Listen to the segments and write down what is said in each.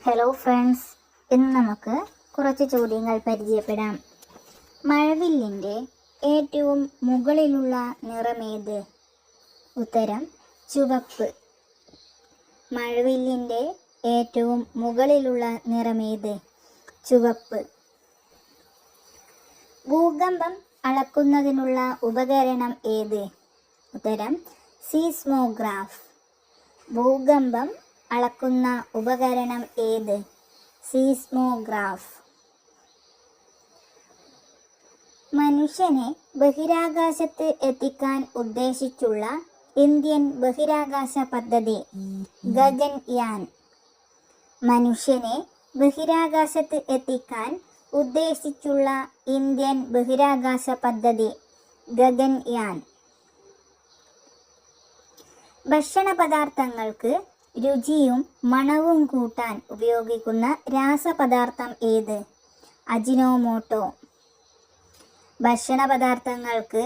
Hello friends, ഇന്ന് നമുക്ക് കുറച്ച് ചോദ്യങ്ങൾ പരിചയപ്പെടാം. മഴവില്ലിൻ്റെ ഏറ്റവും മുകളിലുള്ള നിറമേത്? ഉത്തരം ചുവപ്പ്. മഴവില്ലിൻ്റെ ഏറ്റവും മുകളിലുള്ള നിറമേത്? ചുവപ്പ്. ഭൂകമ്പം അളക്കുന്നതിനുള്ള ഉപകരണം ഏത്? ഉത്തരം സീസ്മോഗ്രാഫ്. ഭൂകമ്പം അളക്കുന്ന ഉപകരണം ഏത്? സീസ്മോഗ്രാഫ്. മനുഷ്യനെ ബഹിരാകാശത്ത് എത്തിക്കാൻ ഉദ്ദേശിച്ചുള്ള ഇന്ത്യൻ ബഹിരാകാശ പദ്ധതി ഗഗൻയാൻ. മനുഷ്യനെ ബഹിരാകാശത്ത് എത്തിക്കാൻ ഉദ്ദേശിച്ചുള്ള ഇന്ത്യൻ ബഹിരാകാശ പദ്ധതി ഗഗൻയാൻ. ഭക്ഷണപദാർത്ഥങ്ങൾക്ക് രുചിയും മണവും കൂട്ടാൻ ഉപയോഗിക്കുന്ന രാസപദാർത്ഥം ഏത്? അജിനോമോട്ടോ. ഭക്ഷണപദാർത്ഥങ്ങൾക്ക്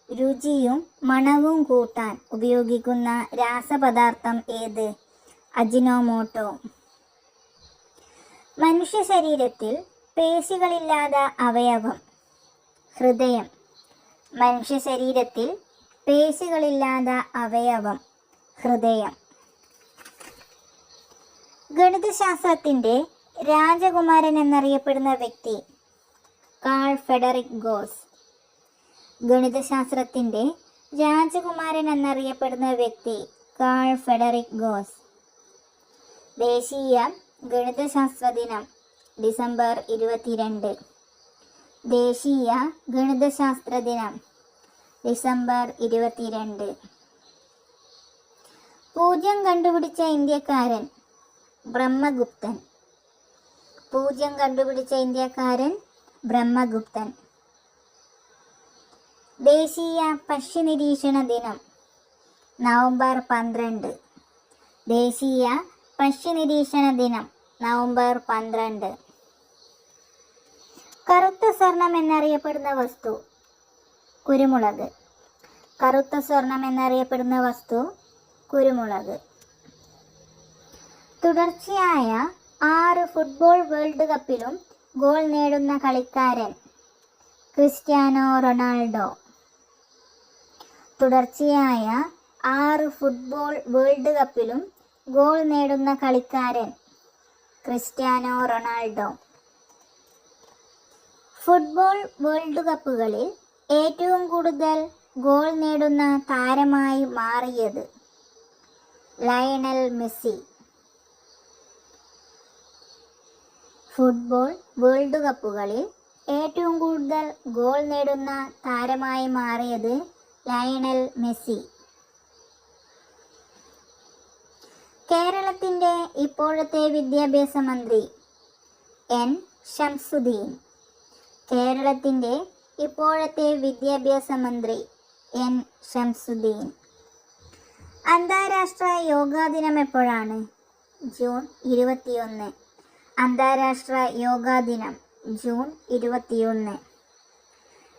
രുചിയും മണവും കൂട്ടാൻ ഉപയോഗിക്കുന്ന രാസപദാർത്ഥം ഏത്? അജിനോമോട്ടോ. മനുഷ്യ ശരീരത്തിൽ പേശികളില്ലാത്ത അവയവം? ഹൃദയം. മനുഷ്യ ശരീരത്തിൽ പേശികളില്ലാത്ത അവയവം? ഹൃദയം. ഗണിതശാസ്ത്രത്തിൻ്റെ രാജകുമാരൻ എന്നറിയപ്പെടുന്ന വ്യക്തി? Call Federico goes. ഗണിതശാസ്ത്രത്തിൻ്റെ രാജകുമാരൻ എന്നറിയപ്പെടുന്ന വ്യക്തി കാൾ ഫെഡറിക് ഗോസ്. ദേശീയ ഗണിതശാസ്ത്ര ദിനം ഡിസംബർ 22. ദേശീയ ഗണിതശാസ്ത്ര ദിനം ഡിസംബർ 22. പൂജ്യം കണ്ടുപിടിച്ച ഇന്ത്യക്കാരൻ? ബ്രഹ്മഗുപ്തൻ. പൂജ്യം കണ്ടുപിടിച്ച ഇന്ത്യക്കാരൻ ബ്രഹ്മഗുപ്തൻ. ദേശീയ പക്ഷി നിരീക്ഷണ ദിനം നവംബർ 12. ദേശീയ പക്ഷി നിരീക്ഷണ ദിനം നവംബർ 12. കറുത്ത സ്വർണം എന്നറിയപ്പെടുന്ന വസ്തു? കുരുമുളക്. കറുത്ത സ്വർണം എന്നറിയപ്പെടുന്ന വസ്തു കുരുമുളക്. തുടർച്ചയായ 6 ഫുട്ബോൾ വേൾഡ് കപ്പിലും ഗോൾ നേടുന്ന കളിക്കാരൻ? Cristiano Ronaldo. തുടർച്ചയായ 6 ഫുട്ബോൾ വേൾഡ് കപ്പിലും ഗോൾ നേടുന്ന കളിക്കാരൻ? Cristiano Ronaldo. ഫുട്ബോൾ വേൾഡ് കപ്പുകളിൽ ഏറ്റവും കൂടുതൽ ഗോൾ നേടുന്ന താരമായി മാറിയത്? Lionel Messi. ഫുട്ബോൾ വേൾഡ് കപ്പുകളിൽ ഏറ്റവും കൂടുതൽ ഗോൾ നേടുന്ന താരമായി മാറിയത് ലയണൽ മെസ്സി. കേരളത്തിൻ്റെ ഇപ്പോഴത്തെ വിദ്യാഭ്യാസ മന്ത്രി? എൻ ശംസുദ്ദീൻ. കേരളത്തിൻ്റെ ഇപ്പോഴത്തെ വിദ്യാഭ്യാസ മന്ത്രി എൻ ശംസുദ്ദീൻ. അന്താരാഷ്ട്ര യോഗാ ദിനം എപ്പോഴാണ്? ജൂൺ 21. അന്താരാഷ്ട്ര യോഗാ ദിനം ജൂൺ 21.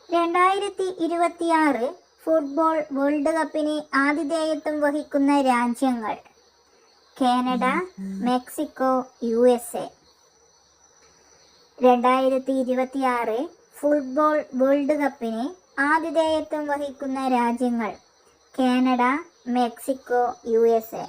2026 ഫുട്ബോൾ വേൾഡ് കപ്പിന് ആതിഥേയത്വം വഹിക്കുന്ന രാജ്യങ്ങൾ? Canada, Mexico, USA. 2026 football world കപ്പിന് ആതിഥേയത്വം വഹിക്കുന്ന രാജ്യങ്ങൾ? Canada, Mexico, USA.